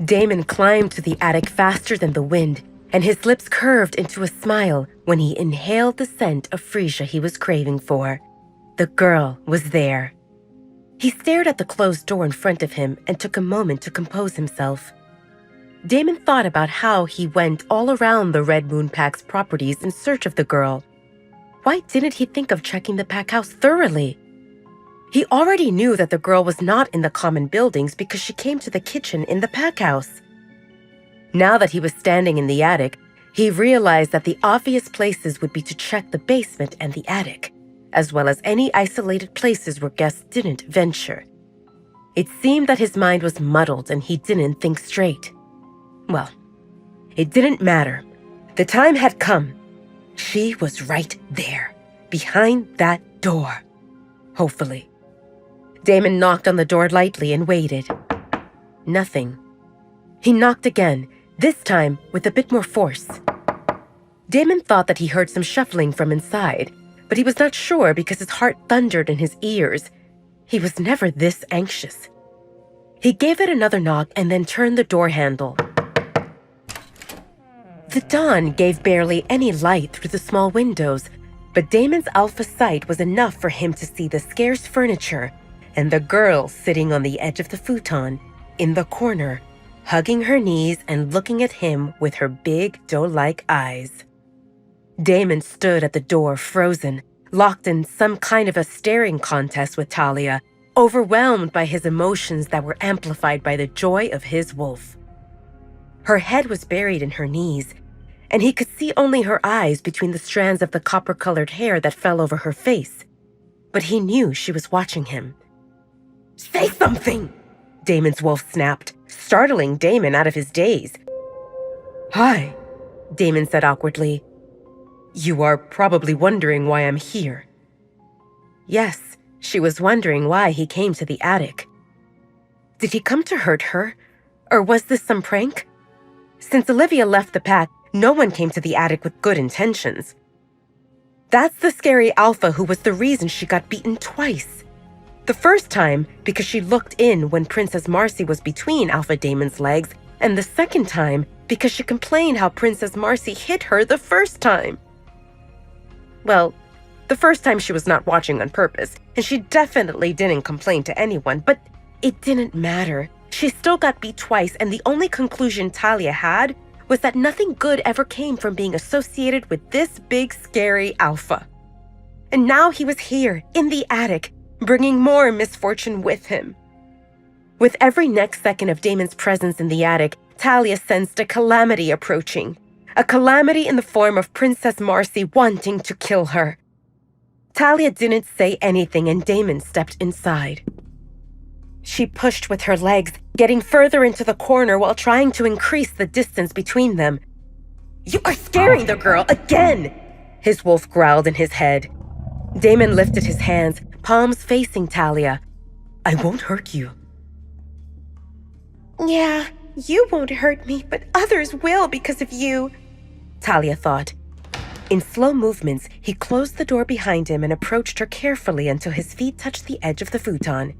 Damon climbed to the attic faster than the wind, and his lips curved into a smile when he inhaled the scent of freesia he was craving for. The girl was there. He stared at the closed door in front of him and took a moment to compose himself. Damon thought about how he went all around the Red Moon Pack's properties in search of the girl. Why didn't he think of checking the pack house thoroughly? He already knew that the girl was not in the common buildings because she came to the kitchen in the pack house. Now that he was standing in the attic, he realized that the obvious places would be to check the basement and the attic, as well as any isolated places where guests didn't venture. It seemed that his mind was muddled and he didn't think straight. Well, it didn't matter. The time had come. She was right there, behind that door. Hopefully. Damon knocked on the door lightly and waited. Nothing. He knocked again, this time with a bit more force. Damon thought that he heard some shuffling from inside, but he was not sure because his heart thundered in his ears. He was never this anxious. He gave it another knock and then turned the door handle. The dawn gave barely any light through the small windows, but Damon's alpha sight was enough for him to see the scarce furniture and the girl sitting on the edge of the futon, in the corner, hugging her knees and looking at him with her big doe-like eyes. Damon stood at the door frozen, locked in some kind of a staring contest with Talia, overwhelmed by his emotions that were amplified by the joy of his wolf. Her head was buried in her knees, and he could see only her eyes between the strands of the copper-colored hair that fell over her face. But he knew she was watching him. "Say something!" Damon's wolf snapped, startling Damon out of his daze. "Hi," Damon said awkwardly. "You are probably wondering why I'm here." Yes, she was wondering why he came to the attic. Did he come to hurt her? Or was this some prank? Since Olivia left the pack, no one came to the attic with good intentions. That's the scary alpha who was the reason she got beaten twice. The first time because she looked in when Princess Marcy was between Alpha Damon's legs, and the second time because she complained how Princess Marcy hit her the first time. Well, the first time she was not watching on purpose, and she definitely didn't complain to anyone, but it didn't matter. She still got beat twice, and the only conclusion Talia had was that nothing good ever came from being associated with this big, scary alpha. And now he was here, in the attic, bringing more misfortune with him. With every next second of Damon's presence in the attic, Talia sensed a calamity approaching. A calamity in the form of Princess Marcy wanting to kill her. Talia didn't say anything and Damon stepped inside. She pushed with her legs, getting further into the corner while trying to increase the distance between them. "You are scaring the girl again!" his wolf growled in his head. Damon lifted his hands, palms facing Talia. "I won't hurt you." "Yeah, you won't hurt me, but others will because of you," Talia thought. In slow movements, he closed the door behind him and approached her carefully until his feet touched the edge of the futon.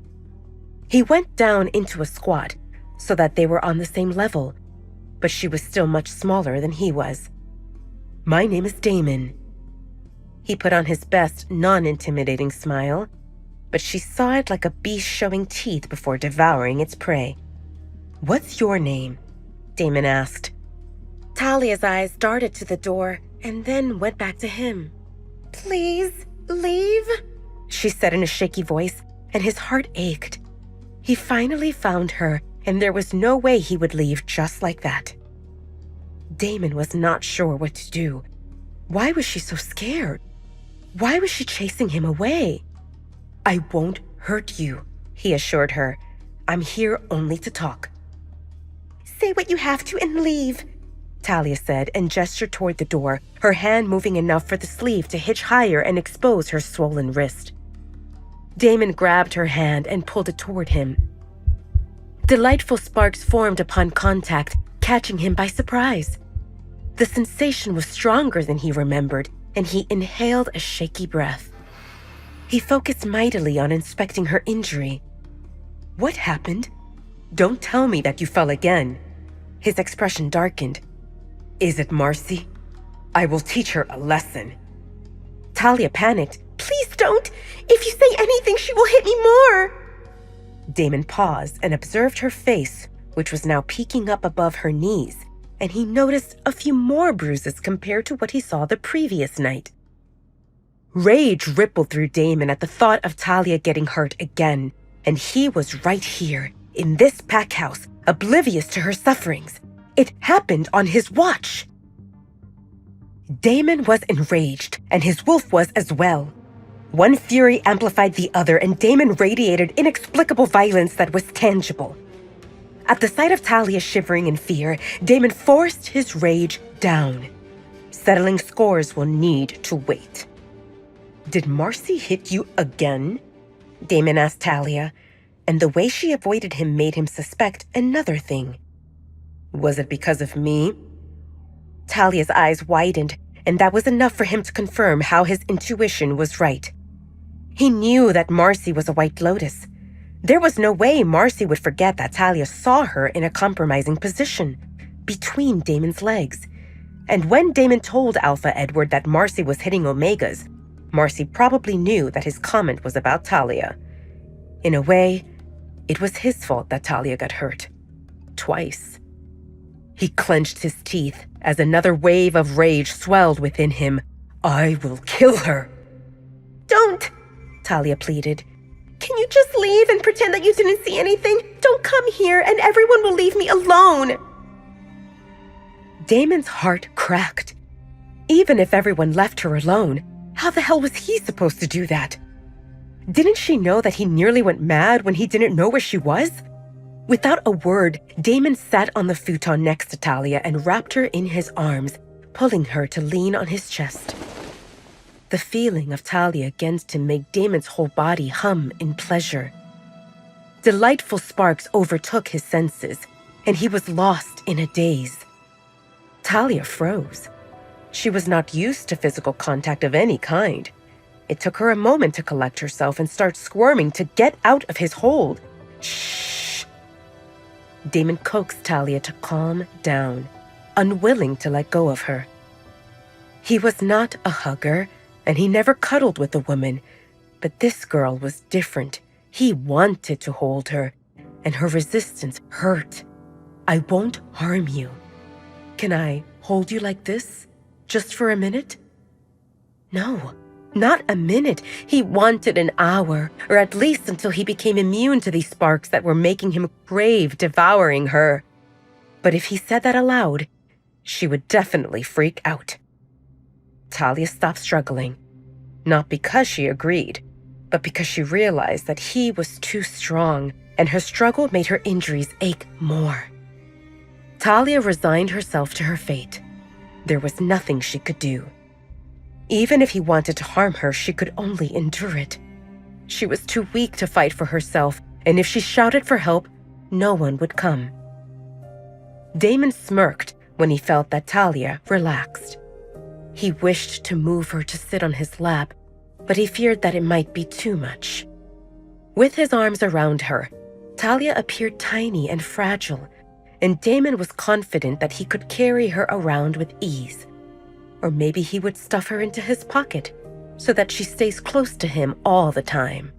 He went down into a squat so that they were on the same level, but she was still much smaller than he was. "My name is Damon." He put on his best non-intimidating smile, but she saw it like a beast showing teeth before devouring its prey. "What's your name?" Damon asked. Talia's eyes darted to the door and then went back to him. "Please, leave," she said in a shaky voice, and his heart ached. He finally found her, and there was no way he would leave just like that. Damon was not sure what to do. Why was she so scared? Why was she chasing him away? "I won't hurt you," he assured her. "I'm here only to talk." "Say what you have to and leave," Talia said and gestured toward the door, her hand moving enough for the sleeve to hitch higher and expose her swollen wrist. Damon grabbed her hand and pulled it toward him. Delightful sparks formed upon contact, catching him by surprise. The sensation was stronger than he remembered, and he inhaled a shaky breath. He focused mightily on inspecting her injury. "What happened? Don't tell me that you fell again," His expression darkened. "Is it Marcy? I will teach her a lesson." Talia panicked. "Please don't! If you say anything, she will hit me more!" Damon paused and observed her face, which was now peeking up above her knees, and he noticed a few more bruises compared to what he saw the previous night. Rage rippled through Damon at the thought of Talia getting hurt again, and he was right here, in this pack house, oblivious to her sufferings. It happened on his watch. Damon was enraged, and his wolf was as well. One fury amplified the other, and Damon radiated inexplicable violence that was tangible. At the sight of Talia shivering in fear, Damon forced his rage down. Settling scores will need to wait. "Did Marcy hit you again?" Damon asked Talia, and the way she avoided him made him suspect another thing. "Was it because of me?" Talia's eyes widened, and that was enough for him to confirm how his intuition was right. He knew that Marcy was a White Lotus. There was no way Marcy would forget that Talia saw her in a compromising position, between Damon's legs. And when Damon told Alpha Edward that Marcy was hitting Omegas, Marcy probably knew that his comment was about Talia. In a way, it was his fault that Talia got hurt. Twice. He clenched his teeth as another wave of rage swelled within him. "I will kill her." "Don't!" Talia pleaded. "Can you just leave and pretend that you didn't see anything? Don't come here and everyone will leave me alone." Damon's heart cracked. Even if everyone left her alone, how the hell was he supposed to do that? Didn't she know that he nearly went mad when he didn't know where she was? Without a word, Damon sat on the futon next to Talia and wrapped her in his arms, pulling her to lean on his chest. The feeling of Talia against him made Damon's whole body hum in pleasure. Delightful sparks overtook his senses, and he was lost in a daze. Talia froze. She was not used to physical contact of any kind. It took her a moment to collect herself and start squirming to get out of his hold. "Shh!" Damon coaxed Talia to calm down, unwilling to let go of her. He was not a hugger, and he never cuddled with a woman, but this girl was different. He wanted to hold her, and her resistance hurt. "I won't harm you. Can I hold you like this, just for a minute?" No, not a minute. He wanted an hour, or at least until he became immune to these sparks that were making him crave devouring her. But if he said that aloud, she would definitely freak out. Talia stopped struggling, not because she agreed, but because she realized that he was too strong, and her struggle made her injuries ache more. Talia resigned herself to her fate. There was nothing she could do. Even if he wanted to harm her, she could only endure it. She was too weak to fight for herself, and if she shouted for help, no one would come. Damon smirked when he felt that Talia relaxed. He wished to move her to sit on his lap, but he feared that it might be too much. With his arms around her, Talia appeared tiny and fragile, and Damon was confident that he could carry her around with ease. Or maybe he would stuff her into his pocket so that she stays close to him all the time.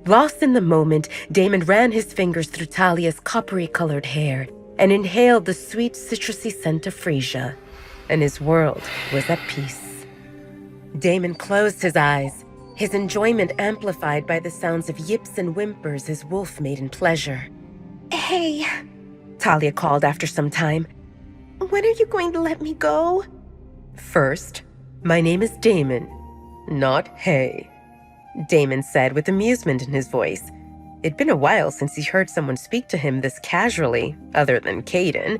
Lost in the moment, Damon ran his fingers through Talia's coppery-colored hair and inhaled the sweet citrusy scent of freesia, and his world was at peace. Damon closed his eyes, his enjoyment amplified by the sounds of yips and whimpers his wolf made in pleasure. "Hey," Talia called after some time. "When are you going to let me go?" "First, my name is Damon, not Hey," Damon said with amusement in his voice. It'd been a while since he heard someone speak to him this casually, other than Caden,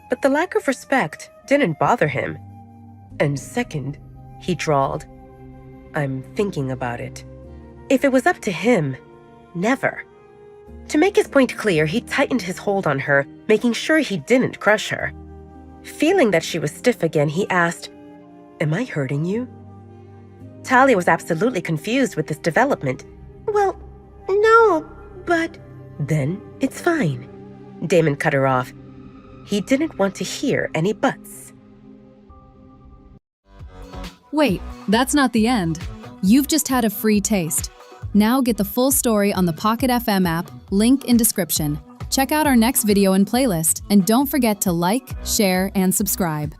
but the lack of respect didn't bother him. "And second," he drawled, "I'm thinking about it." If it was up to him, never. To make his point clear, he tightened his hold on her, making sure he didn't crush her. Feeling that she was stiff again, he asked, "Am I hurting you?" Talia was absolutely confused with this development. "Well, no, but—" "Then it's fine." Damon cut her off. he didn't want to hear any buts. Wait, that's not the end. You've just had a free taste. Now get the full story on the Pocket FM app, link in description. Check out our next video and playlist, and don't forget to like, share, and subscribe.